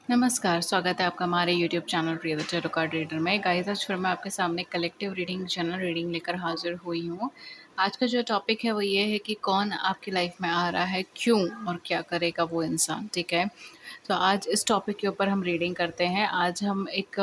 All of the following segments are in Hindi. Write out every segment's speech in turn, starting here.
नमस्कार, स्वागत है आपका हमारे यूट्यूब चैनल प्रिय टैरो कार्ड रीडर में। गाइस, आज फिर मैं आपके सामने कलेक्टिव रीडिंग, जनरल रीडिंग लेकर हाज़िर हुई हूँ। आज का जो टॉपिक है वो ये है कि कौन आपकी लाइफ में आ रहा है, क्यों और क्या करेगा वो इंसान, ठीक है? तो आज इस टॉपिक के ऊपर हम रीडिंग करते हैं। आज हम एक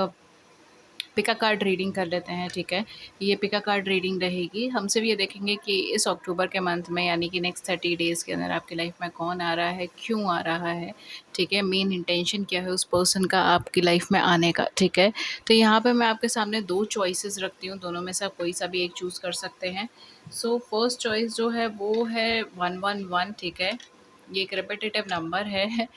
पिका कार्ड रीडिंग कर लेते हैं, ठीक है? ये पिका कार्ड रीडिंग रहेगी। हम सिर्फ ये देखेंगे कि इस अक्टूबर के मंथ में यानी कि नेक्स्ट 30 डेज़ के अंदर आपकी लाइफ में कौन आ रहा है, क्यों आ रहा है, ठीक है? मेन इंटेंशन क्या है उस पर्सन का आपकी लाइफ में आने का, ठीक है? तो यहाँ पे मैं आपके सामने 2 चॉइसेस रखती हूँ, दोनों में से आप कोई सा भी एक चूज़ कर सकते हैं। सो फर्स्ट चॉइस जो है वो है 111, ठीक है? ये एक रिपिटेटिव नंबर है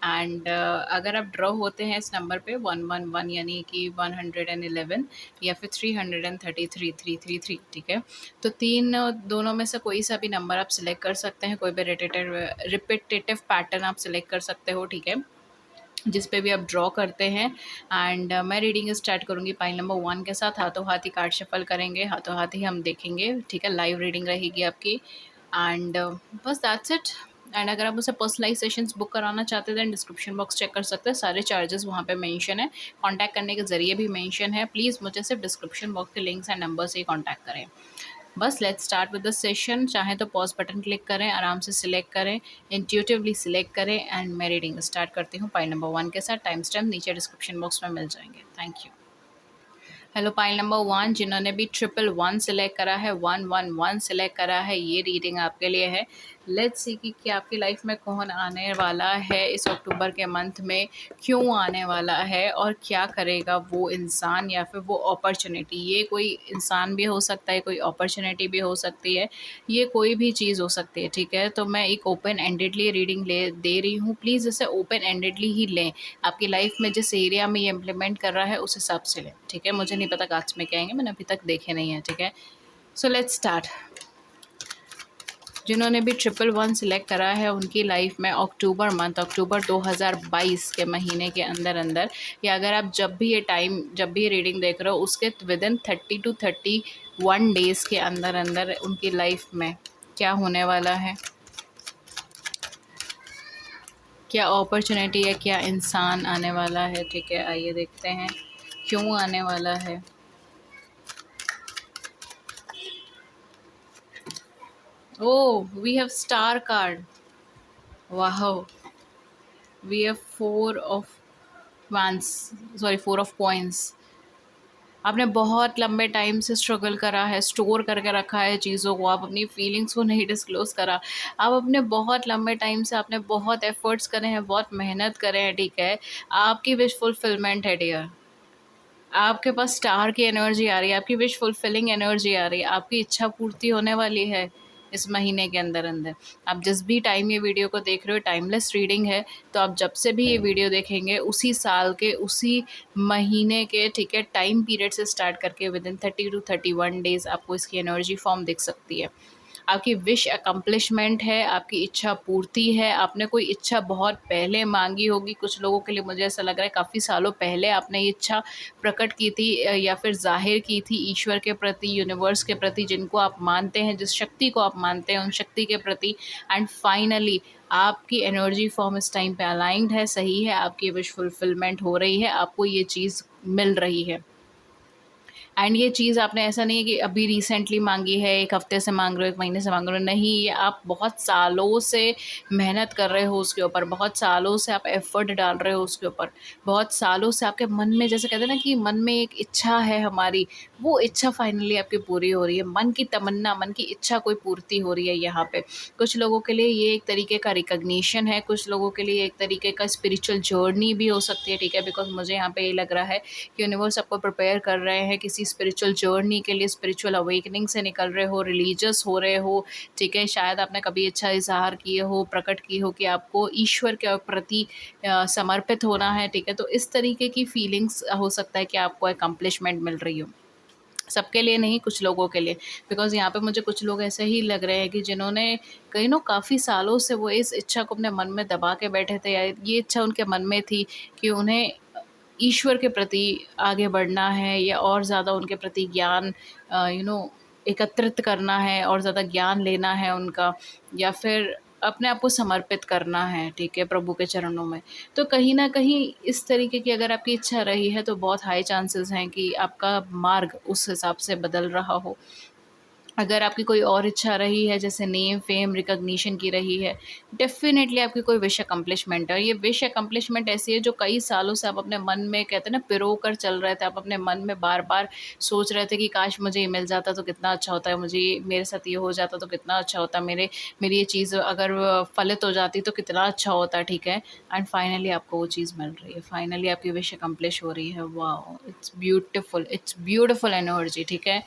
एंड अगर आप ड्रॉ होते हैं इस नंबर पे 111 यानी कि 111 या फिर 333 333, ठीक है? तो तीन दोनों में से कोई सा भी नंबर आप सिलेक्ट कर सकते हैं, कोई भी रिपिटेटिव पैटर्न आप सिलेक्ट कर सकते हो, ठीक है? जिस पे भी आप ड्रॉ करते हैं एंड मैं रीडिंग स्टार्ट करूँगी पाइल नंबर 1 के साथ। हाथों हाथ ही कार्ड शफल करेंगे, हाथों हाथ ही हम देखेंगे, ठीक है? लाइव रीडिंग रहेगी आपकी एंड बस दैट्स इट। एंड अगर आप उसे पर्सनलाइज सेशंस बुक कराना चाहते हैं डिस्क्रिप्शन बॉक्स चेक कर सकते हैं, सारे चार्जेस वहाँ पे मेंशन है, कांटेक्ट करने के ज़रिए भी मेंशन है। प्लीज़ मुझे सिर्फ डिस्क्रिप्शन बॉक्स के लिंक्स एंड नंबर से ही कांटेक्ट करें। बस let's start with the session. चाहें तो पॉज बटन क्लिक करें, आराम से सिलेक्ट करें, इंट्यूटिवली सिलेक्ट करें एंड मैं रीडिंग स्टार्ट करती हूँ पाइल नंबर 1 के साथ। टाइम स्टैम्प नीचे डिस्क्रिप्शन बॉक्स में मिल जाएंगे। Thank you. Hello pile number 1, जिन्होंने भी 111 सिलेक्ट करा है, 111 सिलेक्ट करा है, ये रीडिंग आपके लिए है। लेट्स सी कि आपकी लाइफ में कौन आने वाला है इस अक्टूबर के मंथ में, क्यों आने वाला है और क्या करेगा वो इंसान या फिर वो अपॉर्चुनिटी। ये कोई इंसान भी हो सकता है, कोई अपॉर्चुनिटी भी हो सकती है, ये कोई भी चीज़ हो सकती है, ठीक है? तो मैं एक ओपन एंडेडली रीडिंग दे रही हूँ। प्लीज़ इसे ओपन एंडेडली ही लें। आपकी लाइफ में जिस एरिया में ये इम्प्लीमेंट कर रहा है उस हिसाब से लें, ठीक है? मुझे नहीं पता कास्ट में क्या आएंगे, मैंने अभी तक देखे नहीं है, ठीक है? So let's start. जिन्होंने भी 111 सिलेक्ट करा है उनकी लाइफ में अक्टूबर 2022 के महीने के अंदर अंदर, या अगर आप जब भी ये रीडिंग देख रहे हो उसके विद इन 30 to 31 डेज़ के अंदर अंदर उनकी लाइफ में क्या होने वाला है, क्या अपॉर्चुनिटी है, क्या इंसान आने वाला है, ठीक है? आइए देखते हैं क्यों आने वाला है। Oh, we have star card. Wow. We have four of wands. Sorry, four of coins. आपने बहुत लंबे टाइम से स्ट्रगल करा है, स्टोर करके रखा है चीज़ों को, आप अपनी फीलिंग्स को नहीं डिस्क्लोज़ करा। आप अपने बहुत लंबे टाइम से आपने बहुत एफ़र्ट्स करे हैं, बहुत मेहनत करे हैं, ठीक है? आपकी विश फुलफिलमेंट है डियर। आपके पास स्टार की एनर्जी आ रही है, आपकी विश फुलफिलिंग एनर्जी आ रही है, आपकी इच्छा पूर्ति होने वाली है इस महीने के अंदर अंदर। आप जिस भी टाइम ये वीडियो को देख रहे हो, टाइमलेस रीडिंग है, तो आप जब से भी ये वीडियो देखेंगे उसी साल के उसी महीने के, ठीक है, टाइम पीरियड से स्टार्ट करके विद इन 30 to 31 डेज़ आपको इसकी एनर्जी फॉर्म दिख सकती है। आपकी विश अकम्प्लिशमेंट है, आपकी इच्छा पूर्ति है। आपने कोई इच्छा बहुत पहले मांगी होगी, कुछ लोगों के लिए मुझे ऐसा लग रहा है काफ़ी सालों पहले आपने ये इच्छा प्रकट की थी या फिर जाहिर की थी ईश्वर के प्रति, यूनिवर्स के प्रति, जिनको आप मानते हैं, जिस शक्ति को आप मानते हैं उन शक्ति के प्रति। एंड फाइनली आपकी एनर्जी फॉर्म इस टाइम पे अलाइंड है, सही है, आपकी विश फुलफिलमेंट हो रही है, आपको ये चीज़ मिल रही है। एंड ये चीज़ आपने ऐसा नहीं है कि अभी रिसेंटली मांगी है, 1 हफ्ते से मांग रहे हो, 1 महीने से मांग रहे हो, नहीं, ये आप बहुत सालों से मेहनत कर रहे हो उसके ऊपर, बहुत सालों से आप एफ़र्ट डाल रहे हो उसके ऊपर, बहुत सालों से आपके मन में, जैसे कहते हैं ना कि मन में एक इच्छा है हमारी, वो इच्छा फाइनली आपकी पूरी हो रही है। मन की तमन्ना, मन की इच्छा कोई पूर्ति हो रही है यहाँ पे। कुछ लोगों के लिए ये एक तरीके का रिकॉग्निशन है, कुछ लोगों के लिए एक तरीके का स्पिरिचुअल जर्नी भी हो सकती है, ठीक है? बिकॉज़ मुझे यहाँ पे ये लग रहा है कि यूनिवर्स आपको प्रिपेयर कर रहे हैं किसी स्पिरिचुअल जर्नी के लिए, स्पिरिचुअल अवेकनिंग से निकल रहे हो, रिलीजियस हो रहे हो, ठीक है? शायद आपने कभी इच्छा इज़हार किए हो, प्रकट की हो कि आपको ईश्वर के प्रति समर्पित होना है, ठीक है? तो इस तरीके की फीलिंग्स हो सकता है कि आपको अकम्प्लिशमेंट मिल रही हो। सबके लिए नहीं, कुछ लोगों के लिए। बिकॉज़ यहाँ पे मुझे कुछ लोग ऐसे ही लग रहे हैं कि जिन्होंने कहीं न काफ़ी सालों से वो इस इच्छा को अपने मन में दबा के बैठे थे, या ये इच्छा उनके मन में थी कि उन्हें ईश्वर के प्रति आगे बढ़ना है, या और ज़्यादा उनके प्रति ज्ञान एकत्रित करना है और ज़्यादा ज्ञान लेना है उनका, या फिर अपने आप को समर्पित करना है, ठीक है, प्रभु के चरणों में। तो कहीं न कहीं इस तरीके की अगर आपकी इच्छा रही है तो बहुत हाई चांसेस हैं कि आपका मार्ग उस हिसाब से बदल रहा हो। अगर आपकी कोई और इच्छा रही है, जैसे नेम, फेम, रिकॉग्निशन की रही है, डेफ़िनेटली आपकी कोई विश अकम्प्लिशमेंट है। ये विश अकम्प्लिशमेंट ऐसी है जो कई सालों से आप अपने मन में, कहते हैं ना, पिरो कर चल रहे थे। आप अपने मन में बार-बार सोच रहे थे कि काश मुझे ये मिल जाता तो कितना अच्छा होता है, मुझे ये, मेरे साथ ये हो जाता तो कितना अच्छा होता, मेरी ये चीज़ अगर फलित हो जाती तो कितना अच्छा होता, ठीक है? एंड फाइनली आपको वो चीज़ मिल रही है, फाइनली आपकी विश अकम्प्लिश हो रही है। वॉव! इट्स ब्यूटीफुल एनर्जी, ठीक है?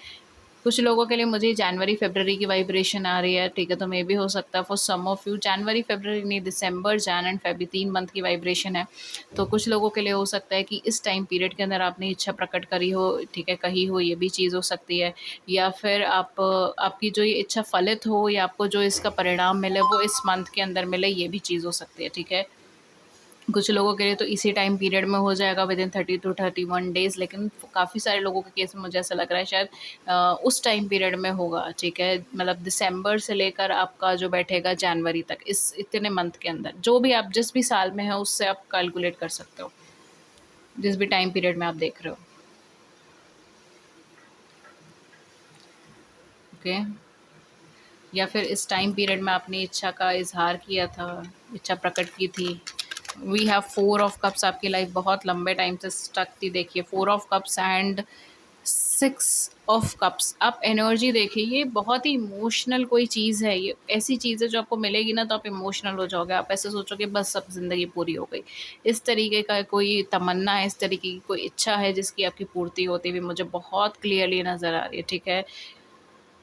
कुछ लोगों के लिए मुझे जनवरी फ़रवरी की वाइब्रेशन आ रही है, ठीक है? तो मे बी हो सकता है फॉर सम ऑफ यू जनवरी फ़रवरी नहीं, दिसंबर, जैन एंड फ़ेब 3 मंथ की वाइब्रेशन है। तो कुछ लोगों के लिए हो सकता है कि इस टाइम पीरियड के अंदर आपने इच्छा प्रकट करी हो, ठीक है, कही हो, ये भी चीज़ हो सकती है। या फिर आपकी जो ये इच्छा फलित हो या आपको जो इसका परिणाम मिले वो इस मंथ के अंदर मिले, ये भी चीज़ हो सकती है, ठीक है? कुछ लोगों के लिए तो इसी टाइम पीरियड में हो जाएगा विदिन 30 टू 31 डेज़, लेकिन काफ़ी सारे लोगों के केस में मुझे ऐसा लग रहा है शायद उस टाइम पीरियड में होगा, ठीक है? मतलब दिसंबर से लेकर आपका जो बैठेगा जनवरी तक, इस इतने मंथ के अंदर, जो भी आप जिस भी साल में हैं उससे आप कैलकुलेट कर सकते हो, जिस भी टाइम पीरियड में आप देख रहे हो, ओके? या फिर इस टाइम पीरियड में आपने इच्छा का इज़हार किया था, इच्छा प्रकट की थी। वी हैव 4 ऑफ कप्स, आपकी लाइफ बहुत लंबे टाइम से स्टक थी, देखिए 4 of cups and 6 of cups. आप एनर्जी देखिए, ये बहुत ही इमोशनल कोई चीज़ है, ये ऐसी चीज़ है जो आपको मिलेगी ना तो आप इमोशनल हो जाओगे, आप ऐसे सोचोगे बस अब ज़िंदगी पूरी हो गई। इस तरीके का कोई तमन्ना है, इस तरीके की कोई इच्छा है जिसकी आपकी पूर्ति होती हुई मुझे बहुत क्लियरली नज़र आ रही है, ठीक है?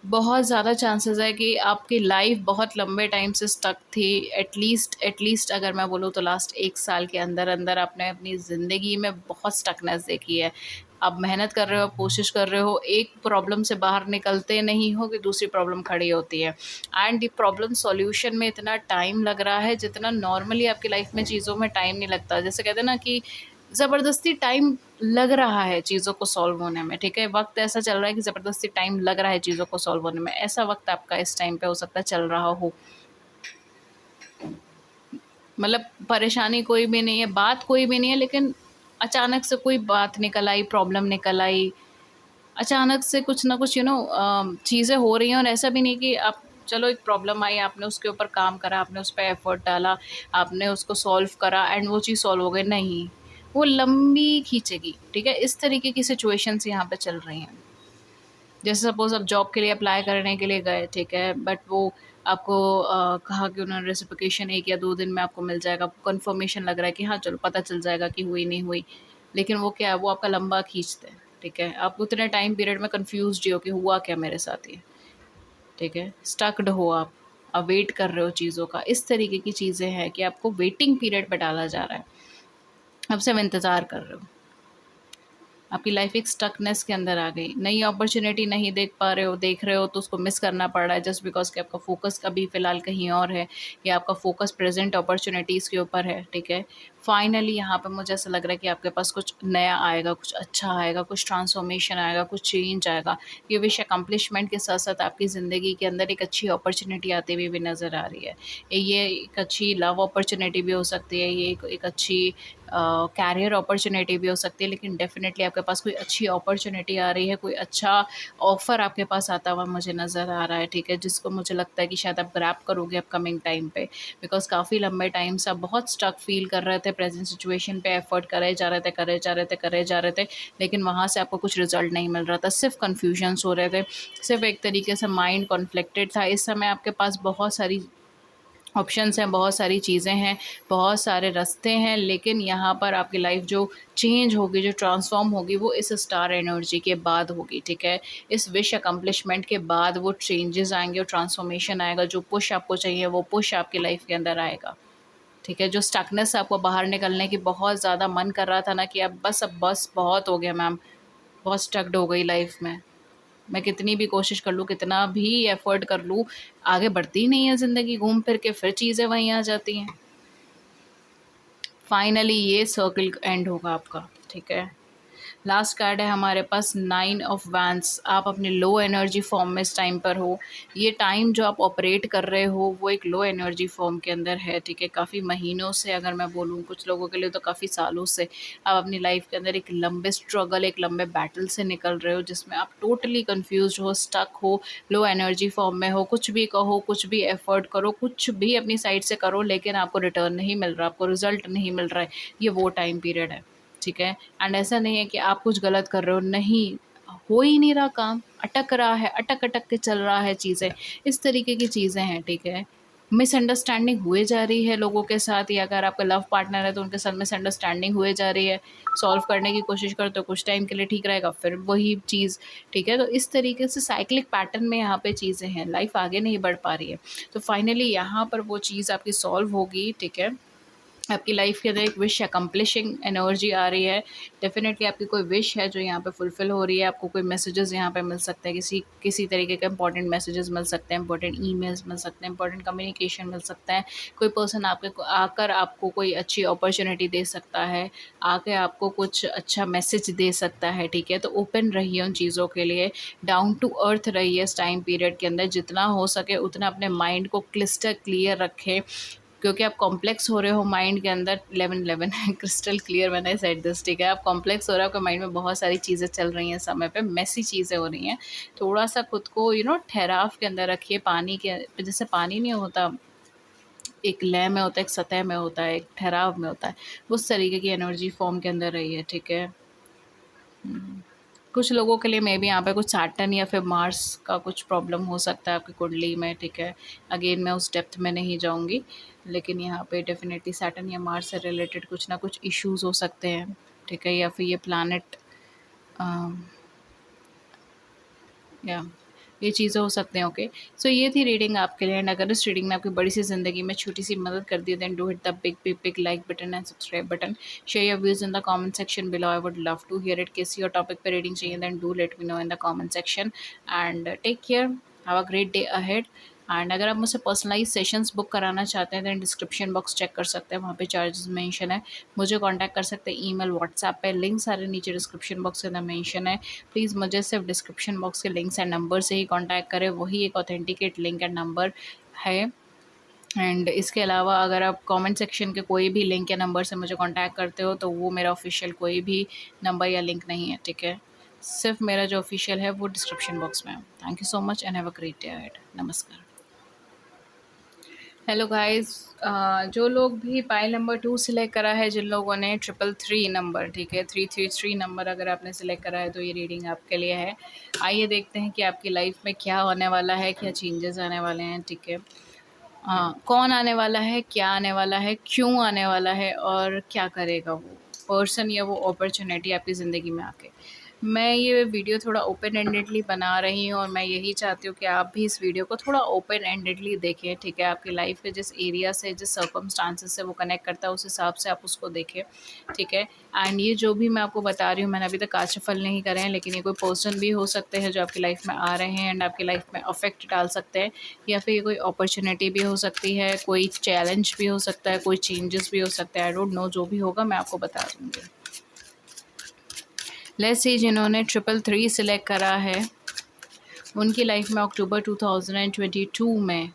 बहुत ज़्यादा चांसेस है कि आपकी लाइफ बहुत लंबे टाइम से स्टक थी। एटलीस्ट अगर मैं बोलूँ तो लास्ट 1 साल के अंदर-अंदर आपने अपनी ज़िंदगी में बहुत स्टकनेस देखी है। आप मेहनत कर रहे हो, कोशिश कर रहे हो, एक प्रॉब्लम से बाहर निकलते नहीं हो कि दूसरी प्रॉब्लम खड़ी होती है। एंड ये प्रॉब्लम सॉल्यूशन में इतना टाइम लग रहा है जितना नॉर्मली आपकी लाइफ में चीज़ों में टाइम नहीं लगता। जैसे कहते हैं ना कि ज़बरदस्ती टाइम लग रहा है चीज़ों को सॉल्व होने में, ठीक है? वक़्त ऐसा चल रहा है कि ज़बरदस्ती टाइम लग रहा है चीज़ों को सॉल्व होने में, ऐसा वक़्त आपका इस टाइम पे हो सकता है चल रहा हो। मतलब परेशानी कोई भी नहीं है, बात कोई भी नहीं है, लेकिन अचानक से कोई बात निकल आई, प्रॉब्लम निकल आई, अचानक से कुछ ना कुछ चीज़ें हो रही हैं और ऐसा भी नहीं कि आप, चलो एक प्रॉब्लम आई, आपने उसके ऊपर काम करा, आपने उस पे एफ़र्ट डाला, आपने उसको सॉल्व करा एंड वो चीज़ सॉल्व हो गई, नहीं, वो लंबी खींचेगी, ठीक है? इस तरीके की सिचुएशंस यहाँ पे चल रही हैं। जैसे सपोज़ आप जॉब के लिए अप्लाई करने के लिए गए, ठीक है? बट वो आपको कहा कि उन्होंने रेसिप्लिकेशन 1 या 2 दिन में आपको मिल जाएगा, आपको कन्फर्मेशन लग रहा है कि हाँ, चलो पता चल जाएगा कि हुई, नहीं हुई। लेकिन वो क्या है, वो आपका लंबा खींचते हैं, ठीक है? आप उतने टाइम पीरियड में कन्फ्यूज़्ड ही हो कि हुआ क्या मेरे साथ ये, ठीक है? स्टक्ड हो आप वेट कर रहे हो चीज़ों का। इस तरीके की चीज़ें हैं कि आपको वेटिंग पीरियड पे डाला जा रहा है। आप सिर्फ़ इंतज़ार कर रहे हो। आपकी लाइफ एक स्टकनेस के अंदर आ गई, नई अपॉर्चुनिटी नहीं देख पा रहे हो, देख रहे हो तो उसको मिस करना पड़ रहा है जस्ट बिकॉज कि आपका फोकस अभी फ़िलहाल कहीं और है या आपका फोकस प्रेजेंट अपॉर्चुनिटीज़ के ऊपर है, ठीक है? फाइनली यहाँ पे मुझे ऐसा लग रहा है कि आपके पास कुछ नया आएगा, कुछ अच्छा आएगा, कुछ ट्रांसफॉर्मेशन आएगा, कुछ चेंज आएगा। ये विश अकम्पलिशमेंट के साथ साथ आपकी ज़िंदगी के अंदर एक अच्छी अपॉर्चुनिटी आती हुई भी नज़र आ रही है। ये एक अच्छी लव अपॉर्चुनिटी भी हो सकती है, ये एक अच्छी कैरियर अपॉर्चुनिटी भी हो सकती है, लेकिन डेफ़िनेटली आपके पास कोई अच्छी अपॉर्चुनिटी आ रही है, कोई अच्छा ऑफ़र आपके पास आता हुआ मुझे नज़र आ रहा है, ठीक है? जिसको मुझे लगता है कि शायद आप ग्रैब करोगे अपकमिंग टाइम पे, बिकॉज़ काफ़ी लंबे टाइम से आप बहुत स्टक फ़ील कर रहे थे, प्रेज़ेंट सिचुएशन पे एफ़र्ट करे जा रहे थे, करे जा रहे थे, करे जा रहे थे, लेकिन वहाँ से आपको कुछ रिज़ल्ट नहीं मिल रहा था, सिर्फ़ कन्फ्यूजन्स हो रहे थे, सिर्फ़ एक तरीके से माइंड कॉन्फ्लिक्टेड था। इस समय आपके पास बहुत सारी ऑप्शंस हैं, बहुत सारी चीज़ें हैं, बहुत सारे रास्ते हैं, लेकिन यहाँ पर आपकी लाइफ जो चेंज होगी, जो ट्रांसफ़ॉर्म होगी, वो इस स्टार एनर्जी के बाद होगी, ठीक है? इस विश अकम्प्लिशमेंट के बाद वो चेंजेज़ आएँगे और ट्रांसफ़ॉर्मेशन आएगा, जो पुश आपको चाहिए, वो पुश आपकी लाइफ के अंदर आएगा, ठीक है? जो स्टकनेस आपको बाहर निकलने की बहुत ज़्यादा मन कर रहा था ना कि अब बस बहुत हो गया मैम, बहुत स्टक्ड हो गई लाइफ में। मैं कितनी भी कोशिश कर लूँ, कितना भी एफ़र्ट कर लूँ, आगे बढ़ती ही नहीं है ज़िंदगी, घूम फिर के फिर चीज़ें वहीं आ जाती हैं। फाइनली ये सर्किल एंड होगा आपका, ठीक है? लास्ट कार्ड है हमारे पास 9 ऑफ वैंड्स। आप अपने लो एनर्जी फॉर्म में इस टाइम पर हो। ये टाइम जो आप ऑपरेट कर रहे हो वो एक लो एनर्जी फॉर्म के अंदर है, ठीक है। काफ़ी महीनों से, अगर मैं बोलूँ कुछ लोगों के लिए तो काफ़ी सालों से आप अपनी लाइफ के अंदर एक लंबे स्ट्रगल, एक लंबे बैटल से निकल रहे हो, जिसमें आप टोटली कंफ्यूज हो, स्टक हो, लो एनर्जी फॉर्म में हो। कुछ भी कहो, कुछ भी एफर्ट करो, कुछ भी अपनी साइड से करो, लेकिन आपको रिटर्न नहीं मिल रहा, आपको रिजल्ट नहीं मिल रहा है। ये वो टाइम पीरियड है, ठीक है। एंड ऐसा नहीं है कि आप कुछ गलत कर रहे हो, नहीं, हो ही नहीं रहा काम, अटक रहा है, अटक अटक के चल रहा है चीज़ें, इस तरीके की चीज़ें हैं, ठीक है। मिसअंडरस्टैंडिंग हुए जा रही है लोगों के साथ, या अगर आपका लव पार्टनर है तो उनके साथ मिसअंडरस्टैंडिंग हुए जा रही है। सॉल्व करने की कोशिश करते हो, कुछ टाइम के लिए ठीक रहेगा, फिर वही चीज़, ठीक है। तो इस तरीके से साइक्लिक पैटर्न में यहाँ पे चीज़ें हैं, लाइफ आगे नहीं बढ़ पा रही है। तो फाइनली यहाँ पर वो चीज़ आपकी सॉल्व होगी, ठीक है। आपकी लाइफ के अंदर एक विश अकम्प्लिशिंग एनर्जी आ रही है। डेफिनेटली आपकी कोई विश है जो यहाँ पे फुलफ़िल हो रही है। आपको कोई मैसेजेस यहाँ पे मिल सकते हैं, किसी किसी तरीके के इंपॉर्टेंट मैसेजेस मिल सकते हैं, इंपॉर्टेंट ईमेल्स मिल सकते हैं, इंपॉर्टेंट कम्युनिकेशन मिल सकता है। कोई पर्सन आपके आकर आपको कोई अच्छी अपॉर्चुनिटी दे सकता है, आके आपको कुछ अच्छा मैसेज दे सकता है, ठीक है। तो ओपन रहिए उन चीज़ों के लिए, डाउन टू अर्थ रहिए इस टाइम पीरियड के अंदर, जितना हो सके उतना अपने माइंड को क्लिस्टर क्लियर रखें, क्योंकि आप कॉम्प्लेक्स हो रहे हो माइंड के अंदर। 11-11 क्रिस्टल क्लियर मैंने आई सेड दिस, ठीक है। आप कॉम्प्लेक्स हो रहे हो, आपके माइंड में बहुत सारी चीज़ें चल रही हैं समय पे, मेसी चीज़ें हो रही हैं। थोड़ा सा खुद को ठहराव के अंदर रखिए, पानी के जैसे पानी नहीं होता, एक लय में होता है, एक सतह में होता है, एक ठहराव में होता है, उस तरीके की एनर्जी फॉर्म के अंदर रही है, ठीक है। कुछ लोगों के लिए मे बी यहाँ पे कुछ सैटर्न या फिर मार्स का कुछ प्रॉब्लम हो सकता है आपकी कुंडली में, ठीक है। अगेन मैं उस डेप्थ में नहीं जाऊँगी, लेकिन यहाँ पे डेफिनेटली सैटर्न या मार्स से रिलेटेड कुछ ना कुछ इश्यूज़ हो सकते हैं, ठीक है। या फिर ये प्लैनेट, या ये चीज़ें हो सकते हैं, ओके। सो ये थी रीडिंग आपके लिए, एंड अगर इस रीडिंग ने आपकी बड़ी सी ज़िंदगी में छोटी सी मदद कर दी, then do hit the big big big like button and subscribe button. Share your views in the comment section below, I would love to hear it. किसी और टॉपिक पे रीडिंग चाहिए, then do let me know in the comment section, and take care, have a great day ahead. And अगर आप मुझसे पर्सनलाइज सेशंस बुक कराना चाहते हैं, देन डिस्क्रिप्शन बॉक्स चेक कर सकते हैं, वहाँ पे चार्जेस मेंशन है। मुझे कांटेक्ट कर सकते हैं ईमेल, व्हाट्सएप पे, लिंक सारे नीचे डिस्क्रिप्शन बॉक्स के अंदर मेंशन है। प्लीज़ मुझे सिर्फ डिस्क्रिप्शन बॉक्स के लिंक्स एंड नंबर से ही कांटेक्ट करें, वही एक ऑथेंटिकेट लिंक एंड नंबर है। एंड इसके अलावा अगर आप कमेंट सेक्शन के कोई भी लिंक या नंबर से मुझे कांटेक्ट करते हो, तो वो मेरा ऑफिशियल कोई भी नंबर या लिंक नहीं है, ठीक है। सिर्फ मेरा जो ऑफिशियल है वो डिस्क्रिप्शन बॉक्स में है। Thank you so much and have a great day ahead. नमस्कार। हेलो गाइस, जो लोग भी पाइल नंबर 2 सिलेक्ट करा है, जिन लोगों ने 333 नंबर, ठीक है, 333 नंबर अगर आपने सिलेक्ट करा है, तो ये रीडिंग आपके लिए है। आइए देखते हैं कि आपकी लाइफ में क्या होने वाला है, क्या चेंजेस आने वाले हैं, ठीक है। कौन आने वाला है, क्या आने वाला है, क्यों आने वाला है, और क्या करेगा वो पर्सन या वो अपॉर्चुनिटी आपकी ज़िंदगी में आके। मैं ये वीडियो थोड़ा ओपन एंडेडली बना रही हूँ, और मैं यही चाहती हूँ कि आप भी इस वीडियो को थोड़ा ओपन एंडेडली देखें, ठीक है। आपकी लाइफ के जिस एरिया से, जिस सर्कमस्टांसेस से वो कनेक्ट करता है, उस हिसाब से आप उसको देखें, ठीक है। एंड ये जो भी मैं आपको बता रही हूँ, मैंने अभी तक आचफल नहीं करे हैं, लेकिन ये कोई पर्सन भी हो सकते हैं जो आपकी लाइफ में आ रहे हैं एंड आपकी लाइफ में अफेक्ट डाल सकते हैं, या फिर ये कोई अपॉर्चुनिटी भी हो सकती है, कोई चैलेंज भी हो सकता है, कोई चेंजेस भी हो सकते हैं। आई डोंट नो, जो भी होगा मैं आपको बता दूँगी। लेट्स सी, जिन्होंने 333 सिलेक्ट करा है, उनकी लाइफ में अक्टूबर 2022 में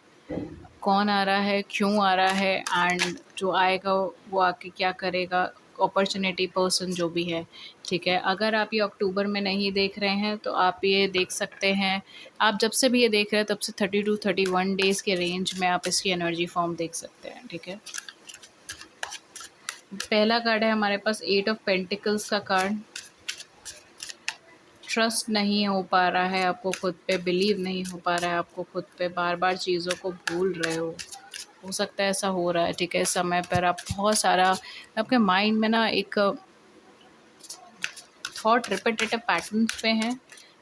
कौन आ रहा है, क्यों आ रहा है, एंड जो आएगा वो आके क्या करेगा, अपॉर्चुनिटी पर्सन जो भी है, ठीक है। अगर आप ये अक्टूबर में नहीं देख रहे हैं, तो आप ये देख सकते हैं, आप जब से भी ये देख रहे हैं तब से 30 to 31 डेज़ के रेंज में आप इसकी एनर्जी फॉर्म देख सकते हैं, ठीक है। पहला कार्ड है हमारे पास 8 ऑफ पेंटिकल्स का कार्ड। ट्रस्ट नहीं हो पा रहा है आपको खुद पे, बिलीव नहीं हो पा रहा है आपको खुद पे, बार बार चीज़ों को भूल रहे हो सकता है ऐसा हो रहा है, ठीक है। इस समय पर आप बहुत सारा, आपके माइंड में ना एक थॉट रिपीटेटिव पैटर्न्स पे हैं,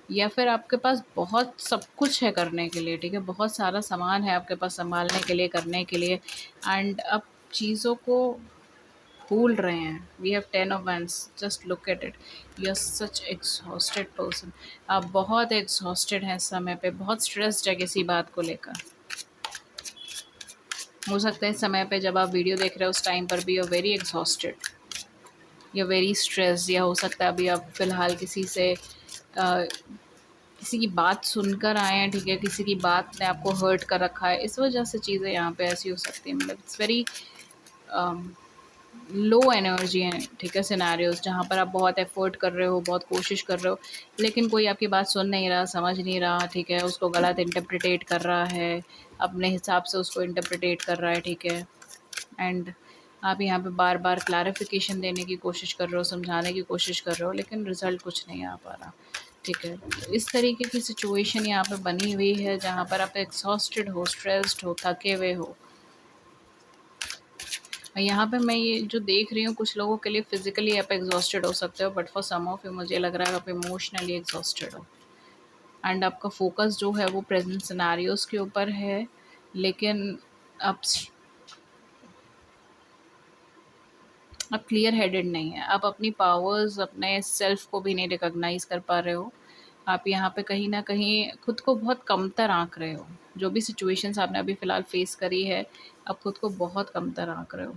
या फिर आपके पास बहुत सब कुछ है करने के लिए, ठीक है। बहुत सारा सामान है आपके पास संभालने के लिए, करने के लिए, एंड अब चीज़ों को भूल रहे हैं। We have 10 of Wands, just look at it, you are such exhausted person. आप बहुत एग्जॉस्टेड हैं इस समय पे, बहुत स्ट्रेस्ड है किसी बात को लेकर। हो सकता है इस समय पे जब आप वीडियो देख रहे हो उस टाइम पर भी यू आर वेरी एग्जॉस्टेड। या वेरी स्ट्रेस्ड, या हो सकता है अभी आप फ़िलहाल अ, किसी की बात सुनकर आए हैं, ठीक है, किसी की बात ने आपको हर्ट कर रखा है, इस वजह से चीज़ें यहाँ पे ऐसी हो सकती हैं। मतलब इट्स वेरी लो एनर्जी है, ठीक है, सिनेरियोज जहाँ पर आप बहुत एफर्ट कर रहे हो, बहुत कोशिश कर रहे हो, लेकिन कोई आपकी बात सुन नहीं रहा, समझ नहीं रहा, ठीक है, उसको गलत इंटरप्रिटेट कर रहा है, अपने हिसाब से उसको इंटरप्रिटेट कर रहा है, ठीक है। एंड आप यहाँ पे बार बार क्लैरिफिकेशन देने की कोशिश कर रहे हो, समझाने की कोशिश कर रहे हो, लेकिन रिजल्ट कुछ नहीं आ पा रहा, ठीक है। तो इस तरीके की सिचुएशन यहाँ पे बनी हुई है जहाँ पर आप एग्जॉस्टेड हो, स्ट्रेस्ड हो, थके हुए हो। यहाँ पे मैं ये जो देख रही हूँ, कुछ लोगों के लिए फिजिकली आप एग्जॉस्टेड हो सकते हो, but for some of you मुझे लग रहा है आप इमोशनली एग्जॉस्टेड हो। एंड आपका फोकस जो है वो प्रेजेंट सिनेरियोज के ऊपर है, लेकिन आप आप क्लियर हेडेड नहीं है, आप अपनी पावर्स, अपने सेल्फ को भी नहीं रिकॉग्नाइज कर पा रहे हो। आप यहाँ पे कहीं ना कहीं खुद को बहुत कमतर आंक रहे हो। जो भी सिचुएशंस आपने अभी फ़िलहाल फेस करी है, आप खुद को बहुत कमतर आंक रहे हो।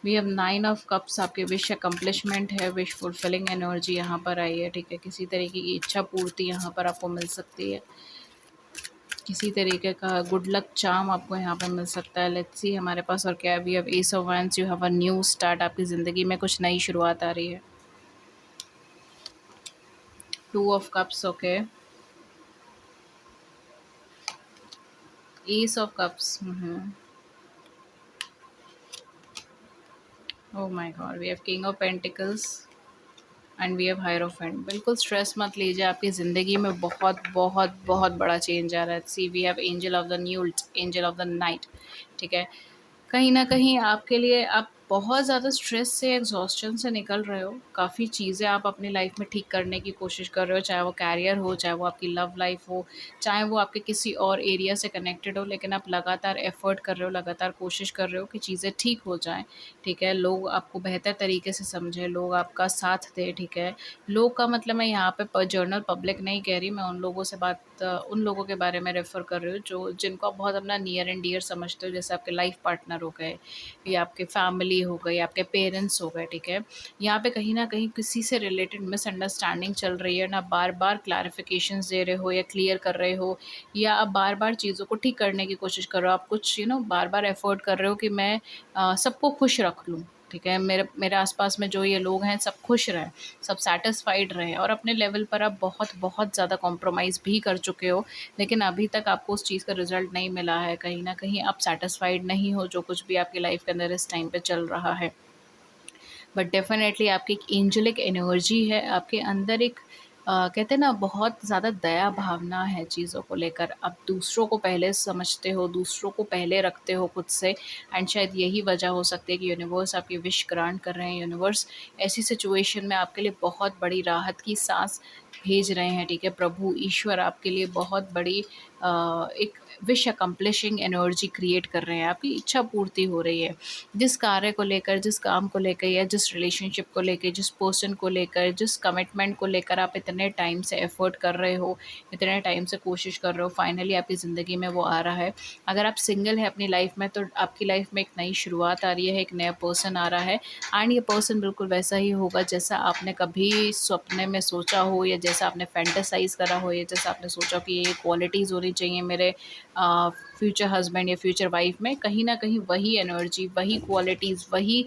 वी हैव 9 ऑफ कप्स, आपके विश अकम्प्लिशमेंट है, विश फुलफिलिंग एनर्जी यहाँ पर आई है, ठीक है। किसी तरीके की इच्छा पूर्ति यहाँ पर आपको मिल सकती है, किसी तरीके का गुड लक चार्म आपको यहाँ पे मिल सकता है। लेट्स सी हमारे पास और क्या है। We have ace of wands, you have a new start, आपकी ज़िंदगी में कुछ नई शुरुआत आ रही है। 2 of cups, okay. Ace of cups, oh my god, we have king of pentacles and we have hierophant. बिल्कुल स्ट्रेस मत लीजिए, आपकी ज़िंदगी में बहुत बहुत बहुत बड़ा चेंज आ रहा है। See we have angel of the न्यूल्ट, एंजल ऑफ द नाइट, ठीक है। कहीं न कहीं आपके लिए आप बहुत ज़्यादा स्ट्रेस से, एग्ज़ॉस्शन से निकल रहे हो। काफ़ी चीज़ें आप अपनी लाइफ़ में ठीक करने की कोशिश कर रहे हो, चाहे वो करियर हो, चाहे वो आपकी लव लाइफ़ हो, चाहे वो आपके किसी और एरिया से कनेक्टेड हो, लेकिन आप लगातार एफ़र्ट कर रहे हो, लगातार कोशिश कर रहे हो कि चीज़ें ठीक हो जाएँ, ठीक है। लोग आपको बेहतर तरीके से समझें, लोग आपका साथ दें, ठीक है। लोग का मतलब मैं यहाँ पे जनरल पब्लिक नहीं कह रही, मैं उन लोगों से उन लोगों के बारे में रेफ़र कर रही हूँ जो जिनको आप बहुत अपना नियर एंड डियर समझते हो, जैसे आपके लाइफ पार्टनर हो गए, या आपके फैमिली हो गई, आपके पेरेंट्स हो गए, ठीक है। यहाँ पे कहीं न कहीं किसी से रिलेटेड मिसअंडरस्टैंडिंग चल रही है, ना बार-बार क्लैरिफ़िकेशंस दे रहे हो या क्लियर कर रहे हो, या आप बार-बार चीज़ों को ठीक करने की कोशिश कर रहे हो। आप कुछ बार-बार एफ़र्ट कर रहे हो कि मैं सबको खुश रख लूँ, ठीक है। मेरे मेरे आस-पास में जो ये लोग हैं सब खुश रहें, सब सैटिस्फाइड रहें, और अपने लेवल पर आप बहुत बहुत ज़्यादा कॉम्प्रोमाइज़ भी कर चुके हो, लेकिन अभी तक आपको उस चीज़ का रिज़ल्ट नहीं मिला है। कहीं न कहीं आप सैटिस्फाइड नहीं हो जो कुछ भी आपकी लाइफ़ के अंदर इस टाइम पे चल रहा है। बट डेफ़िनेटली आपकी एक एंजेलिक एनर्जी है, आपके अंदर एक कहते हैं ना, बहुत ज़्यादा दया भावना है चीज़ों को लेकर। आप दूसरों को पहले समझते हो, दूसरों को पहले रखते हो खुद से, एंड शायद यही वजह हो सकती है कि यूनिवर्स आपकी विश ग्रांट कर रहे हैं। यूनिवर्स ऐसी सिचुएशन में आपके लिए बहुत बड़ी राहत की सांस भेज रहे हैं, ठीक है। प्रभु ईश्वर आपके लिए बहुत बड़ी एक विश अकम्प्लिशिंग एनर्जी क्रिएट कर रहे हैं, आपकी इच्छा पूर्ति हो रही है। जिस कार्य को लेकर, जिस काम को लेकर, या जिस रिलेशनशिप को लेकर, जिस पर्सन को लेकर, जिस कमिटमेंट को लेकर आप इतने टाइम से एफर्ट कर रहे हो, इतने टाइम से कोशिश कर रहे हो, फाइनली आपकी ज़िंदगी में वो आ रहा है। अगर आप सिंगल हैं अपनी लाइफ में, तो आपकी लाइफ में एक नई शुरुआत आ रही है, एक नया पर्सन आ रहा है, एंड ये पर्सन बिल्कुल वैसा ही होगा जैसा आपने कभी सपने में सोचा हो, या जैसा आपने फैंटेसाइज करा हो, या जैसा आपने सोचा कि ये क्वालिटीज़ होनी चाहिए मेरे फ्यूचर हस्बैंड या फ्यूचर वाइफ में। कहीं न कहीं वही एनर्जी, वही क्वालिटीज़, वही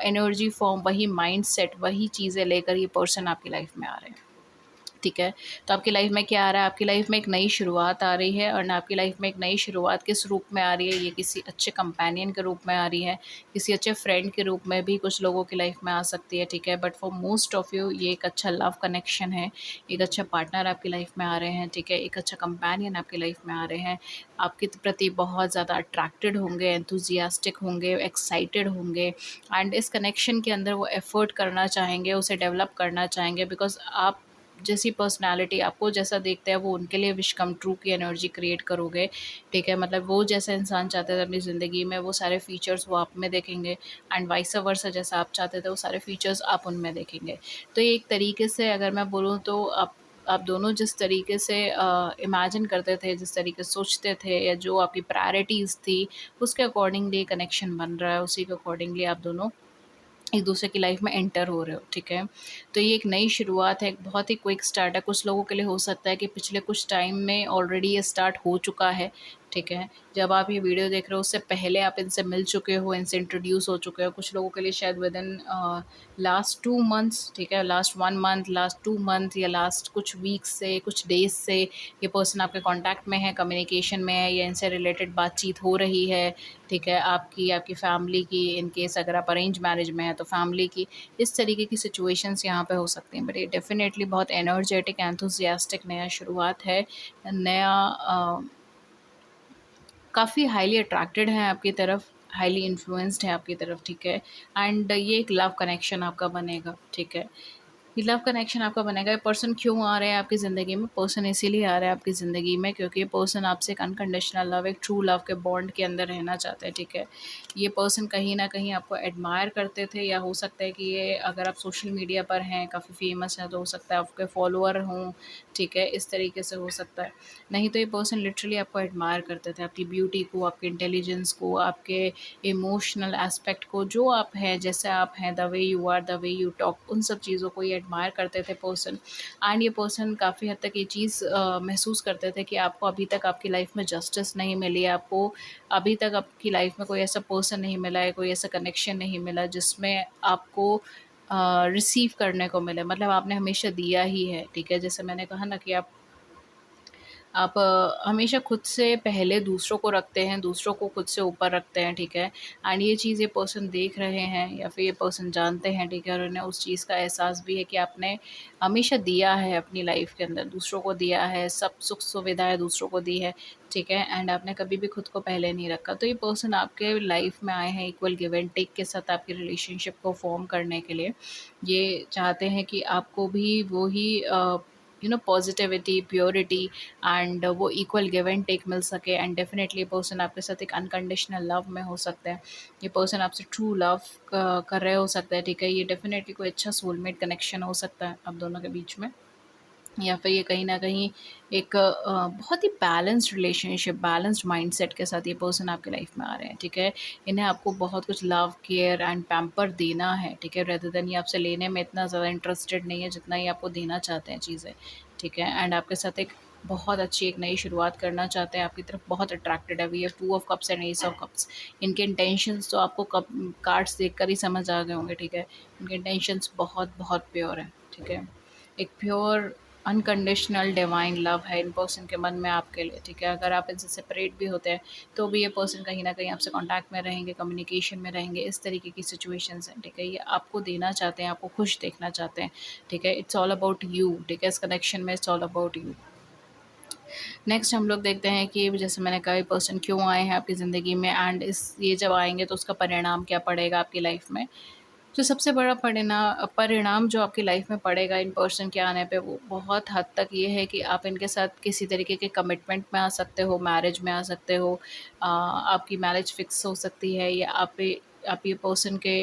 एनर्जी फॉर्म, वही माइंडसेट, वही चीज़ें लेकर ये पर्सन आपकी लाइफ में आ रहे हैं। ठीक है। तो आपकी लाइफ में क्या आ रहा है? आपकी लाइफ में एक नई शुरुआत आ रही है, और आपकी लाइफ में एक नई शुरुआत किस रूप में आ रही है? ये किसी अच्छे कंपेनियन के रूप में आ रही है, किसी अच्छे फ्रेंड के रूप में भी कुछ लोगों की लाइफ में आ सकती है, ठीक है। But for most of you ये एक अच्छा लव कनेक्शन है, एक अच्छा पार्टनर आपकी लाइफ में आ रहे हैं, ठीक है। एक अच्छा कंपेनियन आपकी लाइफ में आ रहे हैं, आपके प्रति बहुत ज़्यादा अट्रैक्टेड होंगे, एंथुसियास्टिक होंगे, एक्साइटेड होंगे, एंड इस कनेक्शन के अंदर वो एफ़र्ट करना चाहेंगे, उसे डेवलप करना चाहेंगे, बिकॉज़ आप जैसी पर्सनैलिटी, आपको जैसा देखते हैं वो उनके लिए विश कम ट्रू की एनर्जी क्रिएट करोगे, ठीक है। मतलब वो जैसा इंसान चाहते थे अपनी ज़िंदगी में, वो सारे फीचर्स वो आप में देखेंगे, एंड वाइस वर्सा, जैसा आप चाहते थे वो सारे फीचर्स आप उनमें देखेंगे। तो ये एक तरीके से अगर मैं बोलूँ तो आप दोनों जिस तरीके से इमेजिन करते थे, जिस तरीके से सोचते थे, या जो आपकी प्रायोरिटीज़ थी, उसके अकॉर्डिंगली कनेक्शन बन रहा है, उसी के अकॉर्डिंगली आप दोनों एक दूसरे की लाइफ में एंटर हो रहे हो, ठीक है। तो ये एक नई शुरुआत है, एक बहुत ही क्विक स्टार्ट है। कुछ लोगों के लिए हो सकता है कि पिछले कुछ टाइम में ऑलरेडी ये स्टार्ट हो चुका है, ठीक है। जब आप ये वीडियो देख रहे हो उससे पहले आप इनसे मिल चुके हो, इनसे इंट्रोड्यूस हो चुके हो। कुछ लोगों के लिए शायद विद इन लास्ट 2 मंथ्स, ठीक है, लास्ट 1 मंथ, लास्ट 2 मंथ या लास्ट कुछ वीक्स से, कुछ डेज़ से ये पर्सन आपके कॉन्टैक्ट में है, कम्युनिकेशन में है, या इनसे रिलेटेड बातचीत हो रही है, ठीक है। आपकी फैमिली की, इन केस अगर आप अरेंज मैरिज में हैं तो फैमिली की, इस तरीके की सिचुएशंस यहाँ पे हो सकती हैं। बट ये डेफ़िनेटली बहुत एनर्जेटिक, एंथुसियास्टिक नया शुरुआत है। नया काफ़ी हाईली अट्रैक्टेड हैं आपकी तरफ, हाईली इन्फ्लुएंस्ड है आपकी तरफ, ठीक है। एंड ये एक लव कनेक्शन आपका बनेगा, ठीक है। ये लव कनेक्शन आपका बनेगा। ये पर्सन क्यों आ रहा है आपकी ज़िंदगी में? पर्सन इसीलिए आ रहा है आपकी ज़िंदगी में क्योंकि ये पर्सन आपसे एक अनकंडीशनल लव, एक ट्रू लव के बॉन्ड के अंदर रहना चाहते हैं, ठीक है। ये पर्सन कहीं न कहीं आपको एडमायर करते थे, या हो सकता है कि ये, अगर आप सोशल मीडिया पर हैं, काफ़ी फ़ेमस हैं, तो हो सकता है आपके फॉलोअर हों, ठीक है, इस तरीके से हो सकता है। नहीं तो ये पर्सन लिटरली आपको एडमायर करते थे, आपकी ब्यूटी को, आपके इंटेलिजेंस को, आपके इमोशनल एस्पेक्ट को, जो आप हैं, जैसे आप हैं, the way you are, the way you talk, उन सब चीज़ों को ये एडमायर करते थे पर्सन। एंड ये पर्सन काफ़ी हद तक ये चीज़ महसूस करते थे कि आपको अभी तक आपकी लाइफ में जस्टिस नहीं मिली है, आपको अभी तक आपकी लाइफ में कोई ऐसा पर्सन नहीं मिला है, कोई ऐसा कनेक्शन नहीं मिला जिसमें आपको रिसीव करने को मिले। मतलब आपने हमेशा दिया ही है, ठीक है। जैसे मैंने कहा ना कि आप हमेशा खुद से पहले दूसरों को रखते हैं, दूसरों को खुद से ऊपर रखते हैं, ठीक है। एंड ये चीज़ ये पर्सन देख रहे हैं या फिर ये पर्सन जानते हैं, ठीक है, और उन्हें उस चीज़ का एहसास भी है कि आपने हमेशा दिया है अपनी लाइफ के अंदर, दूसरों को दिया है, सब सुख-सुविधाएँ दूसरों को दी है, ठीक है। एंड आपने कभी भी खुद को पहले नहीं रखा। तो ये पर्सन आपके लाइफ में आए हैं इक्वल गिव एंड टेक के साथ आपकी रिलेशनशिप को फ़ॉर्म करने के लिए। ये चाहते हैं कि आपको भी वो ही पॉजिटिविटी, प्योरिटी एंड वो इक्वल गिव एंड टेक मिल सके। एंड डेफिनेटली ये पर्सन आपके साथ एक अनकंडीशनल लव में हो सकता है। ये पर्सन आपसे ट्रू लव कर रहे हो सकता है, ठीक है। ये डेफिनेटली कोई अच्छा सोलमेट कनेक्शन हो सकता है आप दोनों के बीच में, या फिर ये कहीं न कहीं एक बहुत ही बैलेंस्ड रिलेशनशिप, बैलेंस्ड माइंडसेट के साथ ये पर्सन आपकी लाइफ में आ रहे हैं, ठीक है। इन्हें आपको बहुत कुछ लव, केयर एंड पैम्पर देना है, ठीक है, रेदर देन ये आपसे लेने में इतना ज़्यादा इंटरेस्टेड नहीं है जितना ये आपको देना चाहते हैं चीज़ें, ठीक है। एंड आपके साथ एक बहुत अच्छी एक नई शुरुआत करना चाहते हैं, आपकी तरफ बहुत अट्रैक्टेड है। We have 2 of cups and ace of cups. इनके इंटेंशंस तो आपको कप कार्ड्स देखकर ही समझ आ गए होंगे, ठीक है। इनके इंटेंशंस बहुत प्योर हैं, ठीक है। एक प्योर अनकंडीशनल डिवाइन लव है इन पर्सन के मन में आपके लिए, ठीक है। अगर आप इनसे सेपरेट भी होते हैं तो भी ये पर्सन कहीं न कहीं आपसे कॉन्टैक्ट में रहेंगे, कम्युनिकेशन में रहेंगे, इस तरीके की सिचुएशंस हैं, ठीक है। ये आपको देना चाहते हैं, आपको खुश देखना चाहते हैं, ठीक है। इट्स ऑल अबाउट यू, ठीक है। इस कनेक्शन में it's all about you. Next हम लोग देखते हैं कि जैसे मैंने कहा ये पर्सन क्यों आए हैं आपकी ज़िंदगी में, एंड इस ये जब आएँगे तो उसका परिणाम क्या पड़ेगा आपकी लाइफ में। जो सबसे बड़ा परिणाम जो आपकी लाइफ में पड़ेगा इन पर्सन के आने पे, वो बहुत हद तक ये है कि आप इनके साथ किसी तरीके के कमिटमेंट में आ सकते हो, मैरिज में आ सकते हो। आपकी मैरिज फिक्स हो सकती है, या आप ये पर्सन के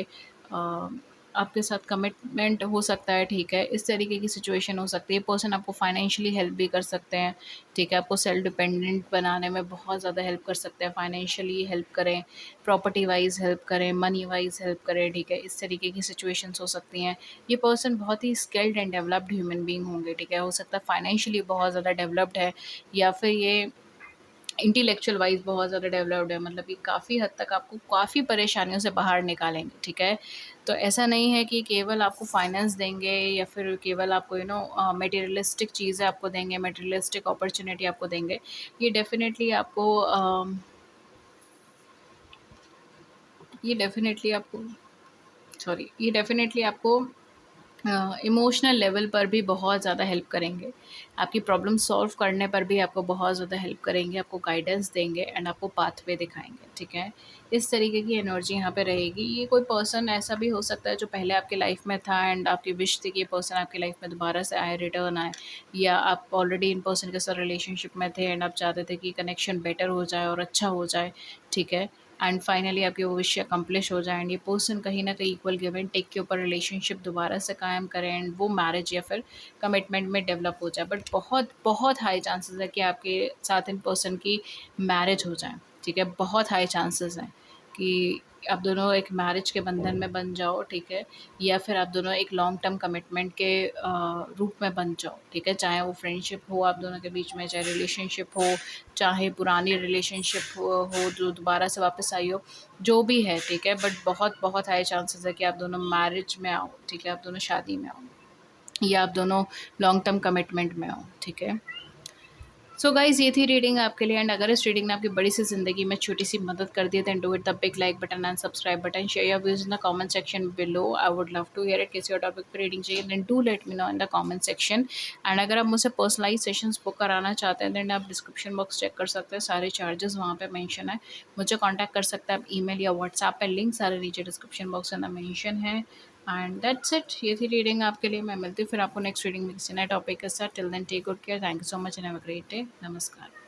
आपके साथ कमिटमेंट हो सकता है, ठीक है। इस तरीके की सिचुएशन हो सकती है। पर्सन आपको फाइनेंशियली हेल्प भी कर सकते हैं, ठीक है। आपको सेल्फ डिपेंडेंट बनाने में बहुत ज़्यादा हेल्प कर सकते हैं, फाइनेंशियली हेल्प करें, प्रॉपर्टी वाइज़ हेल्प करें, मनी वाइज़ हेल्प करें, ठीक है। इस तरीके की सिचुएशंस हो सकती हैं। ये पर्सन बहुत ही skilled and developed human being होंगे, ठीक है। हो सकता है फाइनेंशियली बहुत ज़्यादा डेवलप्ड है, या फिर ये इंटेलेक्चुअल वाइज़ बहुत ज़्यादा डेवलप्ड है। मतलब ये काफ़ी हद तक आपको काफ़ी परेशानियों से बाहर निकालेंगे, ठीक है। तो ऐसा नहीं है कि केवल आपको फाइनेंस देंगे, या फिर केवल आपको मटेरियलिस्टिक चीज़ें आपको देंगे, मटेरियलिस्टिक अपॉर्च्युनिटी आपको देंगे। ये डेफ़िनेटली आपको ये डेफ़िनेटली आपको ये डेफ़िनेटली आपको इमोशनल लेवल पर भी बहुत ज़्यादा हेल्प करेंगे। आपकी प्रॉब्लम सॉल्व करने पर भी आपको बहुत ज़्यादा हेल्प करेंगे, आपको गाइडेंस देंगे एंड आपको पाथवे दिखाएँगे, ठीक है। इस तरीके की एनर्जी यहाँ पे रहेगी। ये कोई पर्सन ऐसा भी हो सकता है जो पहले आपकी लाइफ़ में था एंड आपकी विश थी कि ये पर्सन आपकी लाइफ़ में दोबारा से आए, रिटर्न आए, या आप ऑलरेडी इन पर्सन के साथ रिलेशनशिप में थे एंड आप चाहते थे कि कनेक्शन बेटर हो जाए और अच्छा हो जाए, ठीक है। एंड फाइनली आपकी वो विश अकम्प्लिश हो जाए, एंड ये पर्सन कहीं न कहीं इक्वल गिव एंड टेक के ऊपर रिलेशनशिप दोबारा से कायम करें एंड वो मैरिज या फिर कमिटमेंट में डेवलप हो जाए। बट बहुत हाई चांसेस है कि आपके साथ इन पर्सन की मैरिज हो जाए, ठीक है। बहुत हाई चांसेस हैं कि आप दोनों एक मैरिज के बंधन में बन जाओ, ठीक है? या फिर आप दोनों एक लॉन्ग टर्म कमिटमेंट के रूप में बन जाओ, ठीक है? चाहे वो फ्रेंडशिप हो आप दोनों के बीच में, चाहे रिलेशनशिप हो, चाहे पुरानी रिलेशनशिप हो जो दोबारा से वापस आई हो, जो भी है, ठीक है? बट बहुत बहुत हाई चांसेस है कि आप दोनों मैरिज में आओ, ठीक है? आप दोनों शादी में आओ या आप दोनों लॉन्ग टर्म कमिटमेंट में हो, ठीक है? सो गाइज ये थी रीडिंग आपके लिए, एंड अगर इस रीडिंग ने आपकी बड़ी सी जिंदगी में छोटी सी मदद कर दी है, then do it the big like button and subscribe button, share your views in the comment section below. I would love to hear it, किसी और टॉपिक पर रीडिंग चाहिए then do let me know in the comment section. And अगर आप मुझसे पर्सनलाइज सेशंस बुक कराना चाहते हैं देन आप डिस्क्रिप्शन बॉक्स चेक कर सकते हैं, सारे चार्जेस वहाँ पे मेंशन है। मुझे कॉन्टैक्ट कर सकते हैं आप ईमेल या व्हाट्सएप पे, लिंक सारे नीचे डिस्क्रिप्शन बॉक्स में मेंशन है। एंड दैट्स इट, ये थी रीडिंग आपके लिए। मैं मिलती हूँ फिर आपको नेक्स्ट रीडिंग में किसी नए टॉपिक के साथ। Till then take good care, thank you so much and have a great day. नमस्कार।